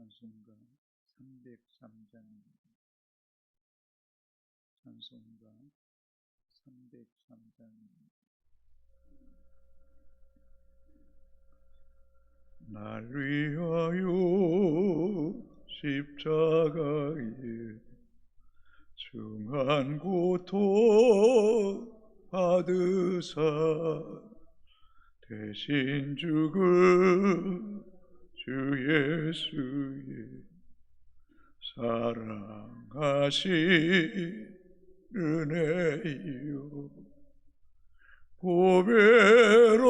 찬송가 303장입니다. 찬송가 303장입니다. 날 위하여 십자가에 중한 고통 받으사 대신 죽은 주 예수의 사랑하신 은혜요 보배로운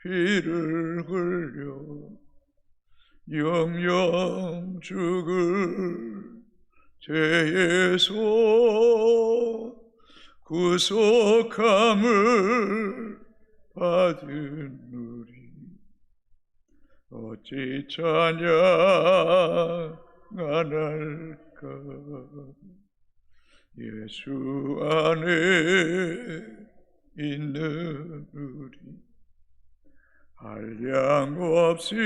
피를 흘려 영영 죽을 죄에서 구속함을 받은 우리 어찌 찬양하날까. 예수 안에 있는 우리 한량없이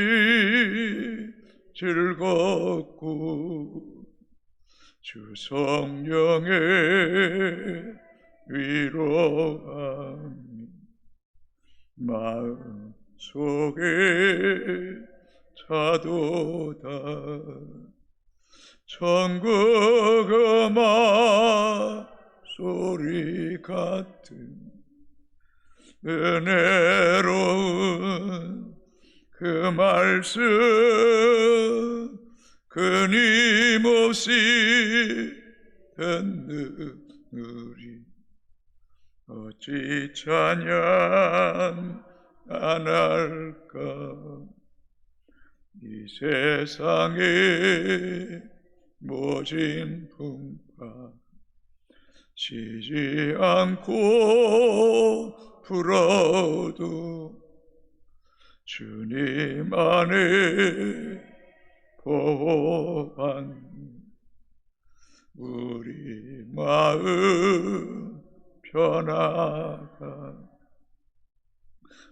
즐겁고 주 성령의 위로함이 마음 속에 차도다. 천국 음악 소리 같은 은혜로운 그 말씀 끊임없이 듣는 우리 어찌 찬양 안 할까. 이 세상에 모진 풍파 쉬지 않고 불어도 주님 안에 보호받는 우리 마음 편하다.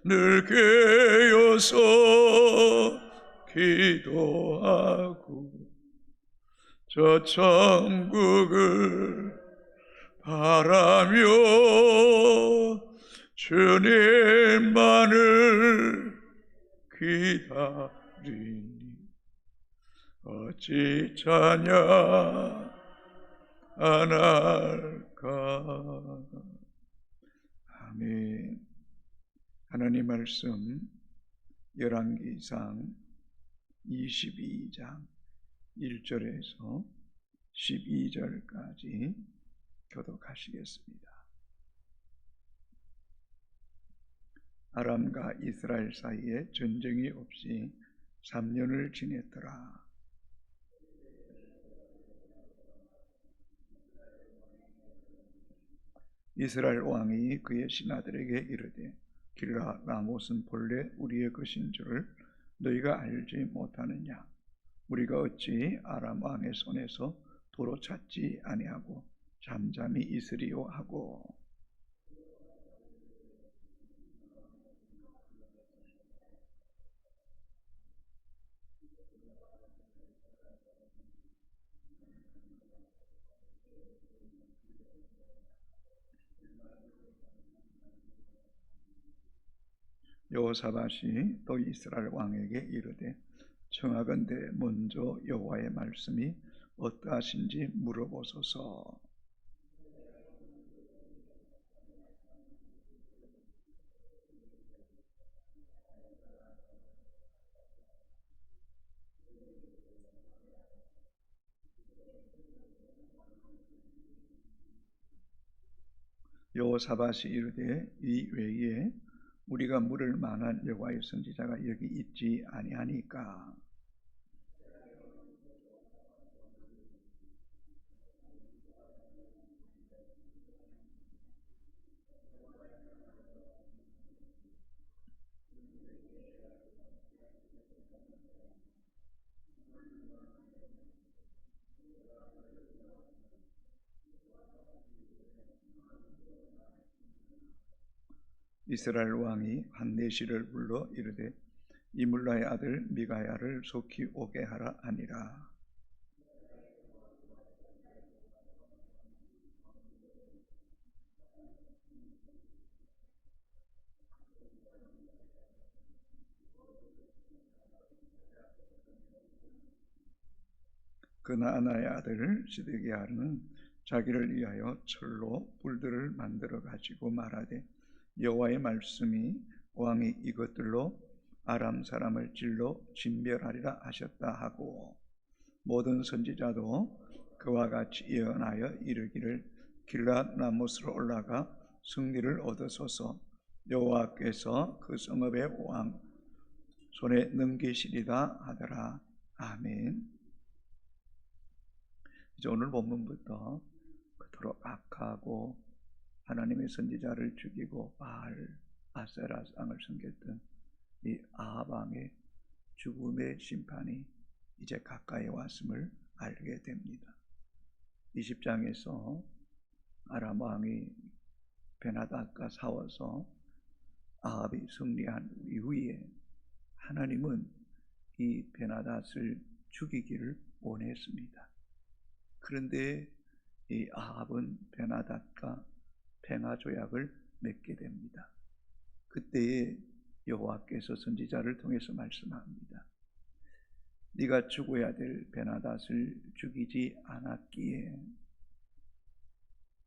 늘 깨어서 기도하고 저 천국을 바라며 주님만을 기다리니 어찌 찬양 안 할까. 아멘. 하나님 말씀 열왕기상 22장 1절에서 12절까지 교독하시겠습니다. 아람과 이스라엘 사이에 전쟁이 없이 3년을 지냈더라. 이스라엘 왕이 그의 신하들에게 이르되 길라 라못은 본래 우리의 것인 줄을 너희가 알지 못하느냐. 우리가 어찌 아람 왕의 손에서 도로 찾지 아니하고 잠잠히 있으리요 하고. 여호사밧이 또 이스라엘 왕에게 이르되 청하건대 먼저 여호와의 말씀이 어떠하신지 물어보소서. 여호사밧이 이르되 이 외에 우리가 물을 만한 여호와의 선지자가 여기 있지 아니하니까. 이스라엘 왕이 한내시를 불러 이르되 이물라의 아들 미가야를 속히 오게 하라 하니라. 그나아나의 아들 시드기야는 자기를 위하여 철로 뿔들을 만들어 가지고 말하되 여호와의 말씀이 왕이 이것들로 아람 사람을 질러 진멸하리라 하셨다 하고, 모든 선지자도 그와 같이 예언하여 이르기를 길랏 라모스로 올라가 승리를 얻으소서. 여호와께서 그 성읍의 왕 손에 넘기시리라 하더라. 아멘. 이제 오늘 본문부터 그토록 악하고 하나님의 선지자를 죽이고 바알 아세라 상을 섬겼던 이 아합 왕의 죽음의 심판이 이제 가까이 왔음을 알게 됩니다. 20장에서 아람 왕이 베나닷과 싸워서 아합이 승리한 이후에 하나님은 이 베나닷을 죽이기를 원했습니다. 그런데 이 아합은 베나닷과 평화조약을 맺게 됩니다. 그때에 여호와께서 선지자를 통해서 말씀합니다. 네가 죽어야 될 베나닷을 죽이지 않았기에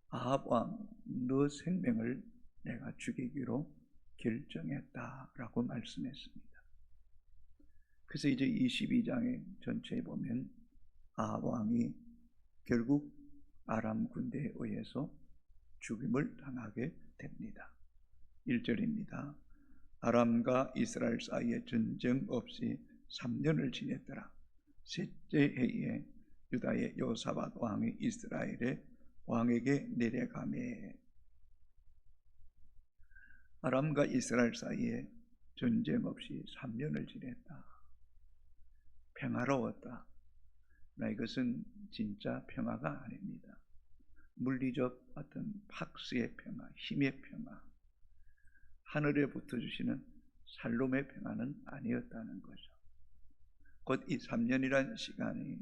아합 왕 너 생명을 내가 죽이기로 결정했다라고 말씀했습니다. 그래서 이제 22장의 전체에 보면 아합 왕이 결국 아람 군대에 의해서 죽임을 당하게 됩니다. 1절입니다. 아람과 이스라엘 사이에 전쟁 없이 3년을 지냈더라. 셋째 해에 유다의 여호사밧 왕이 이스라엘의 왕에게 내려가매. 아람과 이스라엘 사이에 전쟁 없이 3년을 지냈다. 평화로웠다. 나 이것은 진짜 평화가 아닙니다. 물리적 어떤 박스의 평화, 힘의 평화, 하늘에 붙어주시는 샬롬의 평화는 아니었다는 거죠. 곧 이 3년이라는 시간이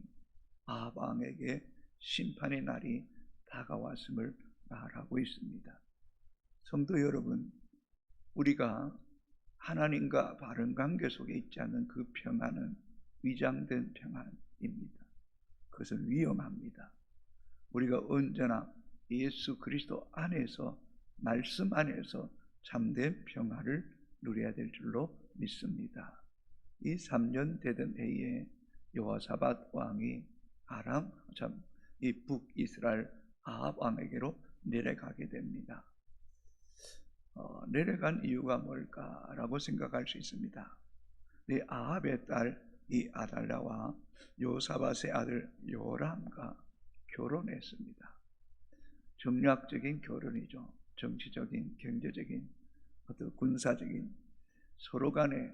아합 왕에게 심판의 날이 다가왔음을 말하고 있습니다. 성도 여러분, 우리가 하나님과 바른 관계 속에 있지 않는 그 평안은 위장된 평안입니다. 그것은 위험합니다. 우리가 언제나 예수 그리스도 안에서, 말씀 안에서 참된 평화를 누려야 될 줄로 믿습니다. 이 3년 되던 해에 여호사밧 왕이 이 북이스라엘 아합 왕에게로 내려가게 됩니다. 내려간 이유가 뭘까라고 생각할 수 있습니다. 이 아합의 딸 이 아달랴와 여호사밧의 아들 요람과 결혼했습니다. 정략적인 결혼이죠. 정치적인, 경제적인, 어떤 군사적인 서로 간의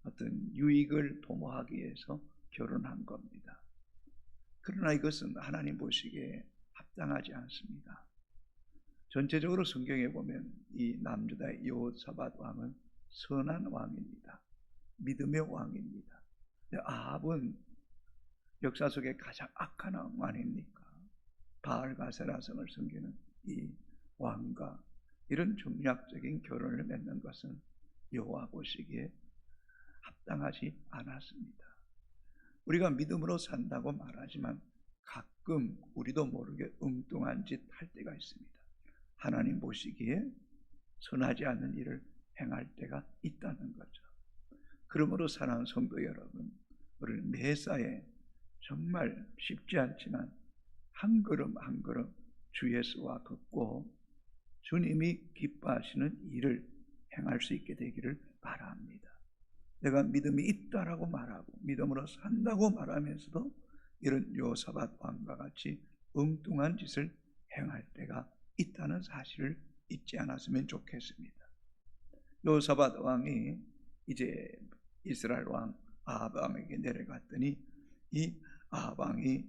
어떤 유익을 도모하기 위해서 결혼한 겁니다. 그러나 이것은 하나님 보시기에 합당하지 않습니다. 전체적으로 성경에 보면 이 남유다의 여호사밧 왕은 선한 왕입니다. 믿음의 왕입니다. 아합은 역사 속에 가장 악한 왕 아닙니까? 바알과 아세라성을 섬기는 이 왕과 이런 정략적인 결혼을 맺는 것은 여호와 보시기에 합당하지 않았습니다. 우리가 믿음으로 산다고 말하지만 가끔 우리도 모르게 엉뚱한 짓 할 때가 있습니다. 하나님 보시기에 선하지 않는 일을 행할 때가 있다는 거죠. 그러므로 사랑하는 성도 여러분, 우리 매사에 정말 쉽지 않지만 한 걸음 한 걸음 주 예수와 걷고 주님이 기뻐하시는 일을 행할 수 있게 되기를 바랍니다. 내가 믿음이 있다라고 말하고 믿음으로 산다고 말하면서도 이런 여호사밧 왕과 같이 엉뚱한 짓을 행할 때가 있다는 사실을 잊지 않았으면 좋겠습니다. 여호사밧 왕이 이제 이스라엘 왕 아합 왕에게 내려갔더니 이 아합 왕이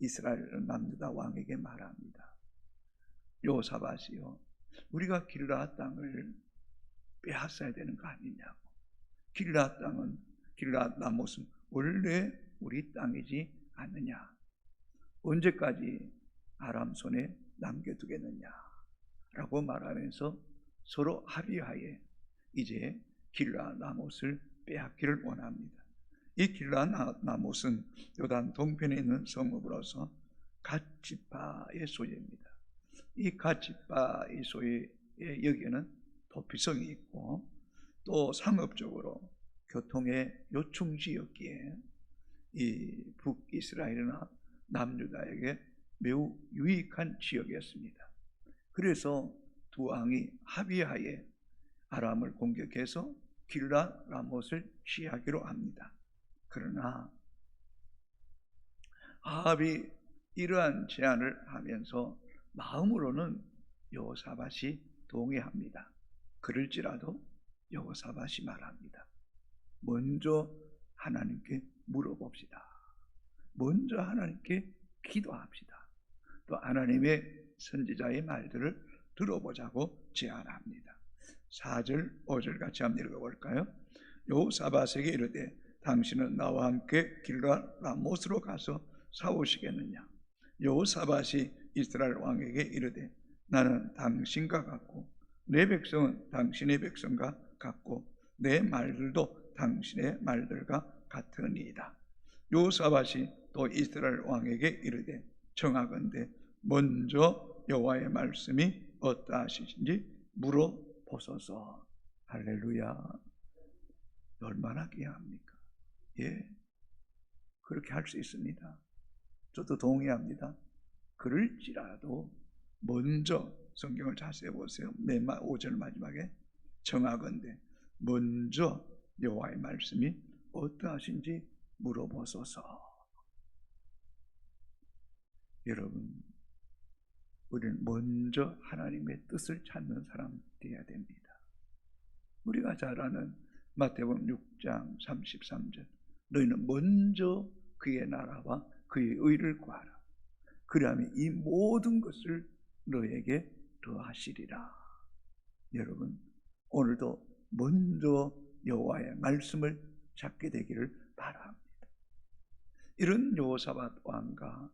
이스라엘 남유다 왕에게 말합니다. 여호사밧이요, 우리가 길라 땅을 빼앗아야 되는 거 아니냐고. 길라 땅은, 길라 라못은 원래 우리 땅이지 않느냐? 언제까지 아람 손에 남겨두겠느냐? 라고 말하면서 서로 합의하에 이제 길라 라못을 빼앗기를 원합니다. 이 길라 라못은 요단 동편에 있는 성읍으로서 갓지파의 소유입니다. 이 갓지파의 소유의 여기에는 도피성이 있고 또 상업적으로 교통의 요충지였기에 이 북이스라엘이나 남유다에게 매우 유익한 지역이었습니다. 그래서 두 왕이 합의하에 아람을 공격해서 길라 라못을 취하기로 합니다. 그러나 아합이 이러한 제안을 하면서 마음으로는 여호사밧이 동의합니다. 그럴지라도 여호사밧이 말합니다. 먼저 하나님께 물어봅시다. 먼저 하나님께 기도합시다. 또 하나님의 선지자의 말들을 들어보자고 제안합니다. 4절, 5절 같이 한번 읽어볼까요? 여호사밧에게 이르되 당신은 나와 함께 길라 라못으로 가서 싸우시겠느냐? 여호사밧이 이스라엘 왕에게 이르되 나는 당신과 같고 내 백성은 당신의 백성과 같고 내 말들도 당신의 말들과 같으니이다. 여호사밧이 또 이스라엘 왕에게 이르되 청하건대 먼저 여호와의 말씀이 어떠하시신지 물어보소서. 할렐루야. 얼마나 귀합니까? 예, 그렇게 할 수 있습니다. 저도 동의합니다. 그럴지라도 먼저, 성경을 자세히 보세요. 5절 마지막에 청하건대 먼저 여호와의 말씀이 어떠하신지 물어보소서. 여러분, 우리는 먼저 하나님의 뜻을 찾는 사람 되어야 됩니다. 우리가 잘 아는 마태복음 6장 33절, 너희는 먼저 그의 나라와 그의 의를 구하라. 그리하면 이 모든 것을 너에게 더하시리라. 여러분, 오늘도 먼저 여호와의 말씀을 찾게 되기를 바랍니다. 이런 여호사밧 왕과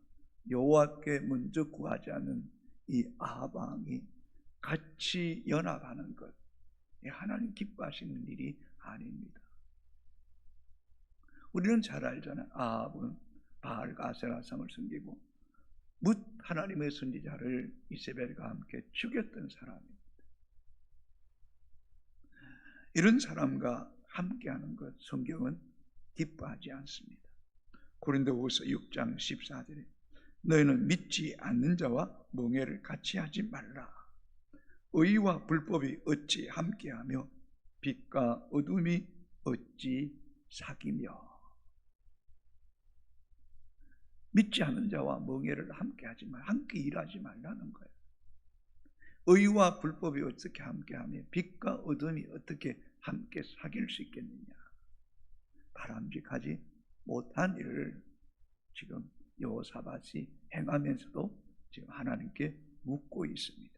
여호와께 먼저 구하지 않는 이 아합 왕이 같이 연합하는 것, 하나님 기뻐하시는 일이 아닙니다. 우리는 잘 알잖아요. 아합은 바알과 아세라상을 섬기고 뭇 하나님의 선지자를 이세벨과 함께 죽였던 사람입니다. 이런 사람과 함께하는 것 성경은 기뻐하지 않습니다. 고린도후서 6장 14절에 너희는 믿지 않는 자와 멍에를 같이 하지 말라. 의와 불법이 어찌 함께하며 빛과 어둠이 어찌 사귀며. 믿지 않는 자와 멍에를 함께하지 말, 함께 일하지 말라는 거예요. 의와 불법이 어떻게 함께하며 빛과 어둠이 어떻게 함께 사귈 수 있겠느냐. 바람직하지 못한 일을 지금 여호사밧이 행하면서도 지금 하나님께 묻고 있습니다.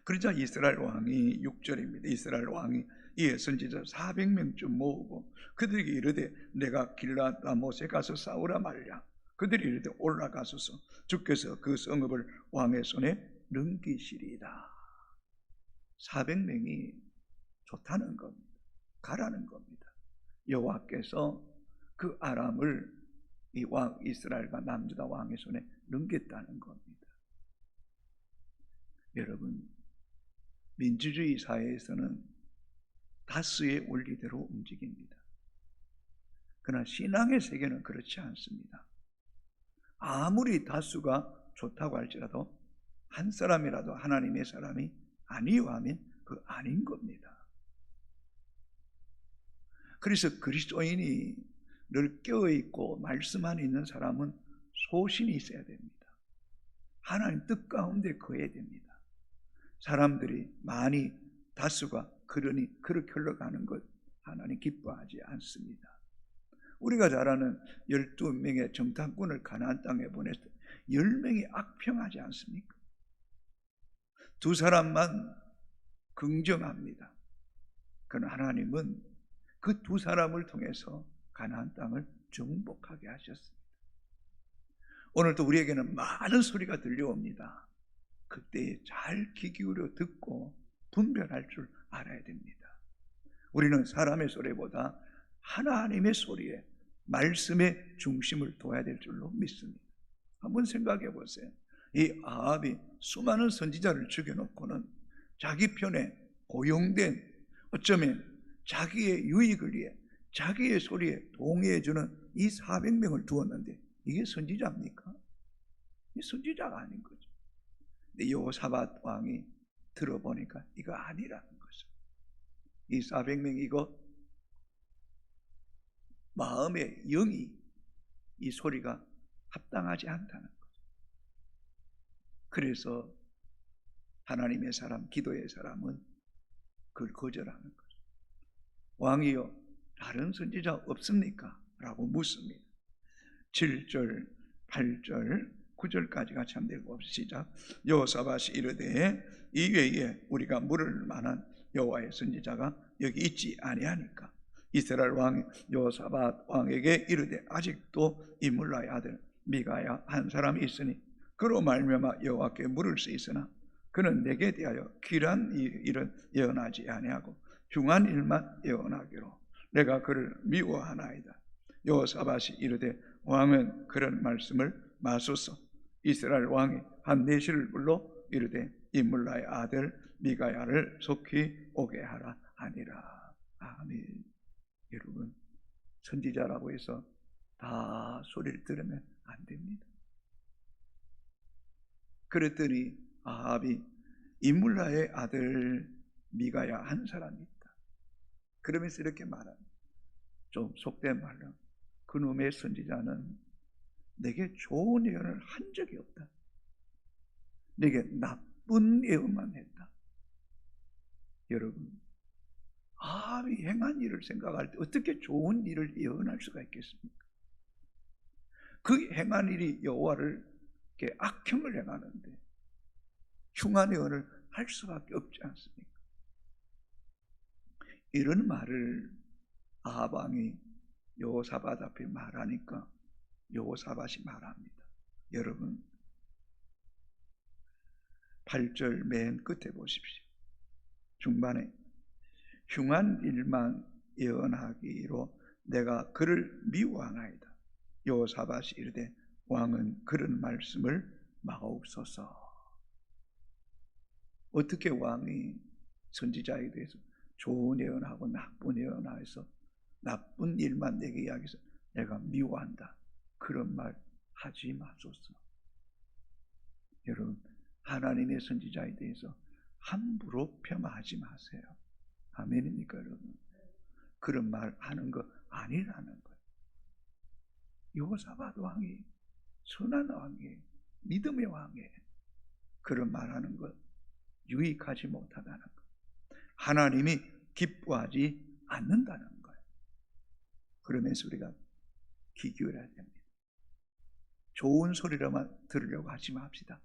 그러자 이스라엘 왕이 6절입니다. 이스라엘 왕이 이에 선지자 400명쯤 모으고 그들에게 이르되 내가 길라 라못에 가서 싸우라 말랴. 그들이 이르되 올라가소서. 주께서 그 성읍을 왕의 손에 넘기시리이다. 400명이 좋다는 겁니다. 가라는 겁니다. 여호와께서 그 아람을 이 왕 이스라엘과 남유다 왕의 손에 넘겼다는 겁니다. 여러분, 민주주의 사회에서는 다수의 원리대로 움직입니다. 그러나 신앙의 세계는 그렇지 않습니다. 아무리 다수가 좋다고 할지라도 한 사람이라도 하나님의 사람이 아니요 하면 그 아닌 겁니다. 그래서 그리스도인이 늘 깨어있고 말씀 안에 있는 사람은 소신이 있어야 됩니다. 하나님 뜻 가운데 거해야 됩니다. 사람들이 많이 다수가 그러니 그렇게 흘러가는 것 하나님 기뻐하지 않습니다. 우리가 잘 아는 12명의 정탐꾼을 가나안 땅에 보냈을 때 10명이 악평하지 않습니까? 두 사람만 긍정합니다. 그러나 하나님은 그 두 사람을 통해서 가나안 땅을 정복하게 하셨습니다. 오늘도 우리에게는 많은 소리가 들려옵니다. 그때 잘 귀 기울여 듣고 분별할 줄 알아야 됩니다. 우리는 사람의 소리보다 하나님의 소리에, 말씀의 중심을 둬야 될 줄로 믿습니다. 한번 생각해 보세요. 이 아합이 수많은 선지자를 죽여놓고는 자기 편에 고용된, 어쩌면 자기의 유익을 위해 자기의 소리에 동의해주는 이 400명을 두었는데 이게 선지자입니까? 이 선지자가 아닌 거죠. 근데 여호사밧 왕이 들어보니까 이거 아니라는 거죠. 이 400명 이거 마음의 영이 이 소리가 합당하지 않다는 거죠. 그래서 하나님의 사람, 기도의 사람은 그걸 거절하는 거죠. 왕이여, 다른 선지자 없습니까? 라고 묻습니다. 7절, 8절, 9절까지 같이 한번 읽어봅시다. 여호사밧이 이르되 이외에 우리가 물을 만한 여호와의 선지자가 여기 있지 아니하니까 이스라엘 왕 여호사밧 왕에게 이르되 아직도 이물라의 아들 미가야 한 사람이 있으니 그로 말미암아 여호와께 물을 수 있으나 그는 내게 대하여 귀한 일은 예언하지 아니하고 흉한 일만 예언하기로 내가 그를 미워하나이다. 여호사밧이 이르되 왕은 그런 말씀을 마소서. 이스라엘 왕이 한 내시를 불러 이르되 이물라의 아들 미가야를 속히 오게 하라 하니라. 아멘. 여러분, 선지자라고 해서 다 소리를 들으면 안 됩니다. 그랬더니 아합이 이물라의 아들 미가야 한 사람이 있다. 그러면서 이렇게 말합니다. 좀 속된 말로 그놈의 선지자는 내게 좋은 예언을 한 적이 없다. 내게 나쁜 예언만 했다. 여러분, 아합이 행한 일을 생각할 때 어떻게 좋은 일을 예언할 수가 있겠습니까? 그 행한 일이 여호와를 악행을 행하는데 흉한 예언을 할 수밖에 없지 않습니까? 이런 말을 아합 왕이 여호사밧 앞에 말하니까 여호사밧이 말합니다. 여러분, 8절 맨 끝에 보십시오. 중반에 흉한 일만 예언하기로 내가 그를 미워하나이다. 여호사밧이 이르되 왕은 그런 말씀을 마옵소서. 어떻게 왕이 선지자에 대해서 좋은 예언하고 나쁜 예언하여서 나쁜 일만 내게 이야기해서 내가 미워한다, 그런 말 하지 마소서. 여러분, 하나님의 선지자에 대해서 함부로 폄하하지 마세요. 아멘입니까 여러분? 그런 말 하는 거 아니라는 거예요. 여호사밧 왕이 선한 왕이에요. 믿음의 왕이에요. 그런 말하는 것 유익하지 못하다는 것, 하나님이 기뻐하지 않는다는 거예요. 그러면서 우리가 귀 기울여야 됩니다. 좋은 소리로만 들으려고 하지 맙시다.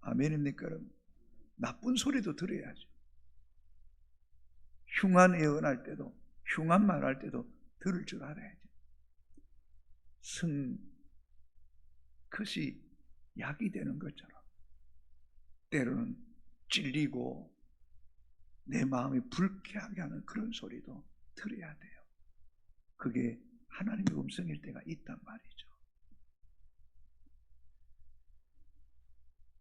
아멘입니까 여러분? 나쁜 소리도 들어야죠. 흉한 예언할 때도, 흉한 말할 때도 들을 줄 알아야죠. 그것이 약이 되는 것처럼 때로는 찔리고 내 마음이 불쾌하게 하는 그런 소리도 들어야 돼요. 그게 하나님의 음성일 때가 있단 말이죠.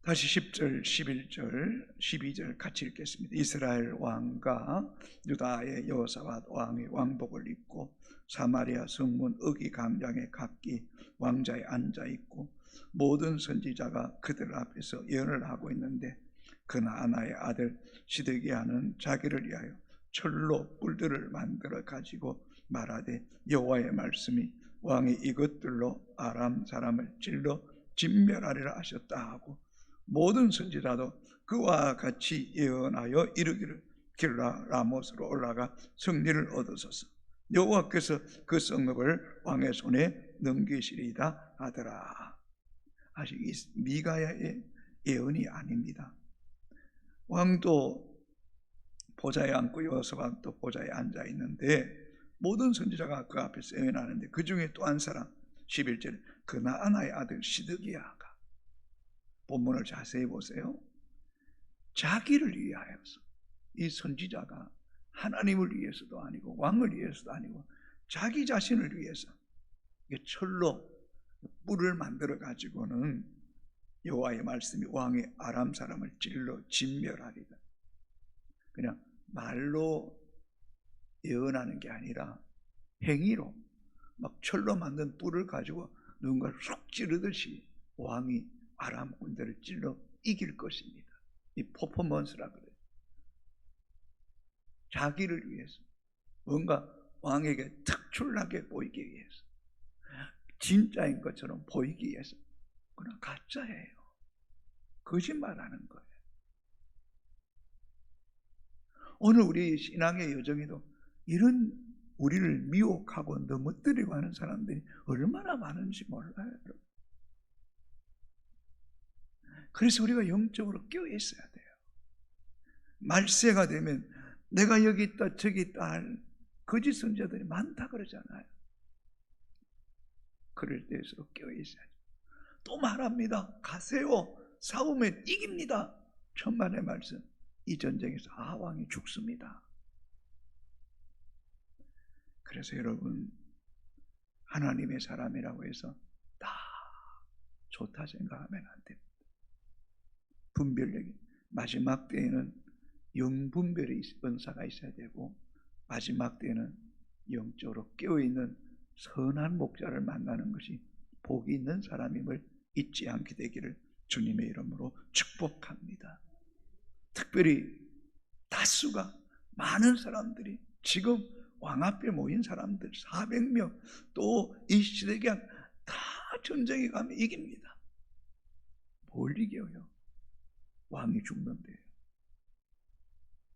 다시 10절, 11절, 12절 같이 읽겠습니다. 이스라엘 왕과 유다의 여호사밧 왕이 왕복을 입고 사마리아 성문 어기 광장에 각기 왕자에 앉아있고 모든 선지자가 그들 앞에서 예언을 하고 있는데 그나아나의 아들 시드기야는 자기를 위하여 철로 뿔들을 만들어 가지고 말하되 여호와의 말씀이 왕이 이것들로 아람 사람을 찔러 진멸하리라 하셨다 하고 모든 선지자도 그와 같이 예언하여 이르기를 길라 라못으로 올라가 승리를 얻으소서. 여호와께서 그 성읍을 왕의 손에 넘기시리이다 하더라. 아직 미가야의 예언이 아닙니다. 왕도 보좌에 앉고 여호사밧도 보좌에 앉아 있는데 모든 선지자가 그 앞에 세워나는데 그 중에 또 한 사람 11절에 그나아나의 아들 시드기야가, 본문을 자세히 보세요. 자기를 위하여서, 이 선지자가 하나님을 위해서도 아니고 왕을 위해서도 아니고 자기 자신을 위해서 철로 뿔을 만들어 가지고는 여호와의 말씀이 왕의 아람 사람을 찔러 진멸하리다. 그냥 말로 예언하는 게 아니라 행위로 막 철로 만든 뿔을 가지고 누군가를 쏙 찌르듯이 왕이 아람 군대를 찔러 이길 것입니다. 이 퍼포먼스라 그래요. 자기를 위해서, 뭔가 왕에게 특출나게 보이기 위해서, 진짜인 것처럼 보이기 위해서. 그러나 가짜예요. 거짓말하는 거예요. 오늘 우리 신앙의 여정에도 이런 우리를 미혹하고 넘어뜨리고 하는 사람들이 얼마나 많은지 몰라요. 그래서 우리가 영적으로 깨어 있어야 돼요. 말세가 되면 내가 여기 있다 저기 있다 할 거짓 선지자들이 많다 그러잖아요. 그럴 때일수록 깨어 있어야죠. 또 말합니다. 가세요. 싸우면 이깁니다. 천만의 말씀. 이 전쟁에서 아왕이 죽습니다. 그래서 여러분, 하나님의 사람이라고 해서 다 좋다 생각하면 안 됩니다. 분별력이, 마지막 때에는 영분별의 은사가 있어야 되고, 마지막 때에는 영적으로 깨어있는 선한 목자를 만나는 것이 복이 있는 사람임을 잊지 않게 되기를 주님의 이름으로 축복합니다. 특별히 다수가, 많은 사람들이, 지금 왕 앞에 모인 사람들 400명, 또 이 시대에 다 전쟁에 가면 이깁니다. 뭘 이겨요? 왕이 죽는데요.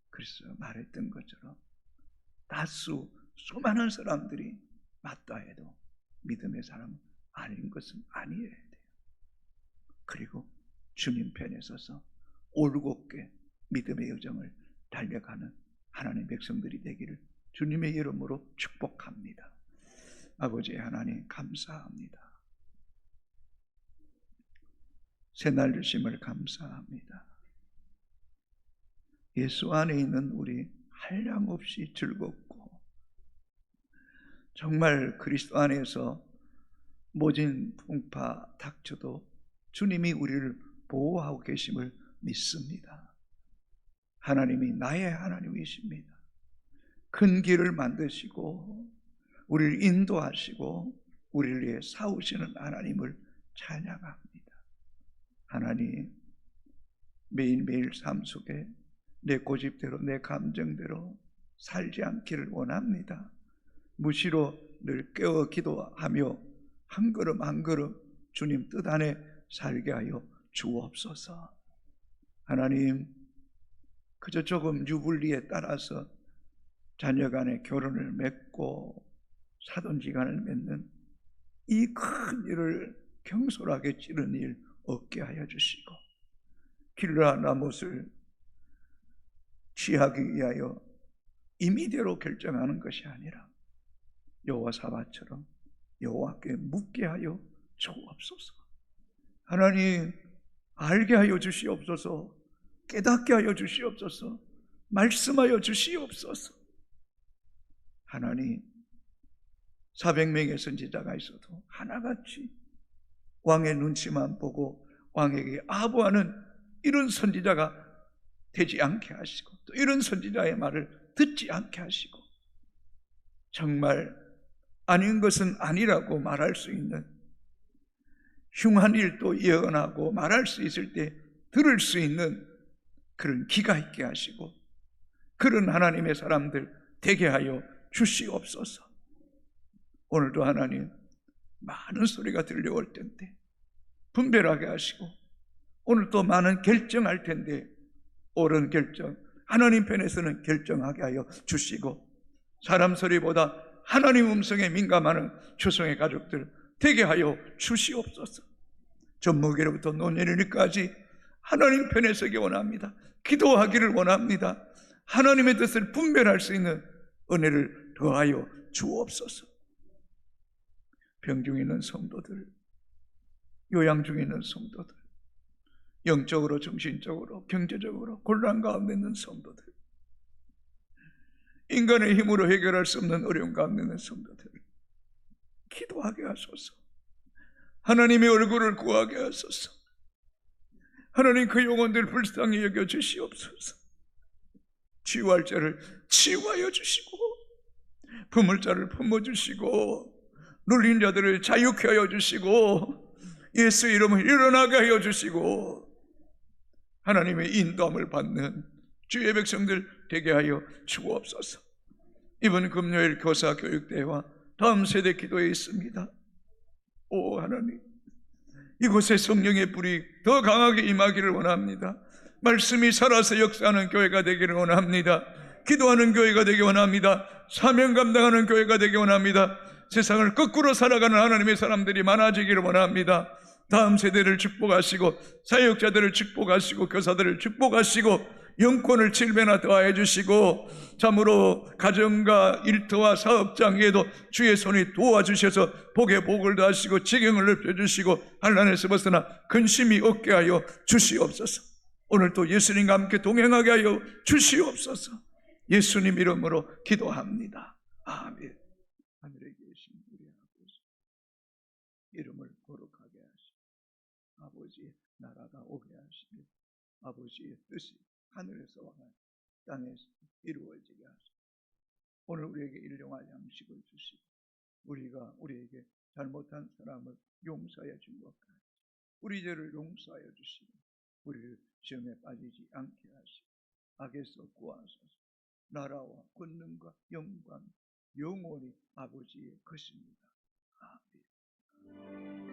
그래서 말했던 것처럼 다수 수많은 사람들이 맞다 해도 믿음의 사람은 아닌 것은 아니어야 돼요. 그리고 주님 편에 서서 올곧게 믿음의 여정을 달려가는 하나님의 백성들이 되기를 주님의 이름으로 축복합니다. 아버지 하나님 감사합니다. 새날 주심을 감사합니다. 예수 안에 있는 우리 한량없이 즐겁고, 정말 그리스도 안에서 모진 풍파 닥쳐도 주님이 우리를 보호하고 계심을 믿습니다. 하나님이 나의 하나님이십니다. 큰 길을 만드시고 우리를 인도하시고 우리를 위해 싸우시는 하나님을 찬양합니다. 하나님, 매일매일 삶 속에 내 고집대로, 내 감정대로 살지 않기를 원합니다. 무시로 늘 깨어 기도하며 한 걸음 한 걸음 주님 뜻 안에 살게 하여 주옵소서. 하나님, 그저 조금 유불리에 따라서 자녀 간의 결혼을 맺고 사돈지간을 맺는 이 큰 일을 경솔하게 치른 일 없게 하여 주시고, 길라 나못을 취하기 위하여 임의대로 결정하는 것이 아니라 여호사밧처럼 여호와께 묻게 하여 주옵소서. 하나님, 알게 하여 주시옵소서. 깨닫게 하여 주시옵소서. 말씀하여 주시옵소서. 하나님, 400명의 선지자가 있어도 하나같이 왕의 눈치만 보고 왕에게 아부하는 이런 선지자가 되지 않게 하시고, 또 이런 선지자의 말을 듣지 않게 하시고, 정말 아닌 것은 아니라고 말할 수 있는, 흉한 일도 예언하고 말할 수 있을 때 들을 수 있는 그런 기가 있게 하시고, 그런 하나님의 사람들 되게 하여 주시옵소서. 오늘도 하나님, 많은 소리가 들려올 텐데 분별하게 하시고, 오늘 또 많은 결정할 텐데 옳은 결정, 하나님 편에서는 결정하게 하여 주시고, 사람 소리보다 하나님 음성에 민감하는 추성의 가족들 되게 하여 주시옵소서. 젖먹이로부터 노년이까지 하나님 편에 서기 원합니다. 기도하기를 원합니다. 하나님의 뜻을 분별할 수 있는 은혜를 더하여 주옵소서. 병 중에 있는 성도들, 요양 중에 있는 성도들, 영적으로 정신적으로 경제적으로 곤란 가운데 있는 성도들, 인간의 힘으로 해결할 수 없는 어려움 가운데 있는 성도들 기도하게 하소서. 하나님의 얼굴을 구하게 하소서. 하나님 그 영혼들 불쌍히 여겨 주시옵소서. 치유할 자를 치유하여 주시고 품을 자를 품어주시고 눌린 자들을 자유케 하여 주시고 예수 이름을 일어나게 하여 주시고 하나님의 인도함을 받는 주의 백성들 되게 하여 주옵소서. 이번 금요일 교사 교육대회와 다음 세대 기도에 있습니다. 오 하나님, 이곳에 성령의 불이 더 강하게 임하기를 원합니다. 말씀이 살아서 역사하는 교회가 되기를 원합니다. 기도하는 교회가 되기 원합니다. 사명 감당하는 교회가 되기 원합니다. 세상을 거꾸로 살아가는 하나님의 사람들이 많아지기를 원합니다. 다음 세대를 축복하시고 사역자들을 축복하시고 교사들을 축복하시고 영권을 7배나 더하여 주시고 참으로 가정과 일터와 사업장에도 주의 손이 도와주셔서 복에 복을 더하시고 지경을 넓혀주시고 환난에서 벗어나 근심이 없게 하여 주시옵소서. 오늘도 예수님과 함께 동행하게 하여 주시옵소서. 예수님 이름으로 기도합니다. 아멘. 하늘에 계신 우리 아버지, 이름을 거룩하게 하시고 아버지의 나라가 오게 하시며 아버지의 뜻이 하늘에서와 땅에서 이루어지게 하시고 오늘 우리에게 일용할 양식을 주시고 우리가 우리에게 잘못한 사람을 용서해 준 것 같이 우리 죄를 용서하여 주시고 우리를 시험에 빠지지 않게 하시고 악에서 구하소서. 나라와 권능과 영광 영원히 아버지의 것입니다. 아멘.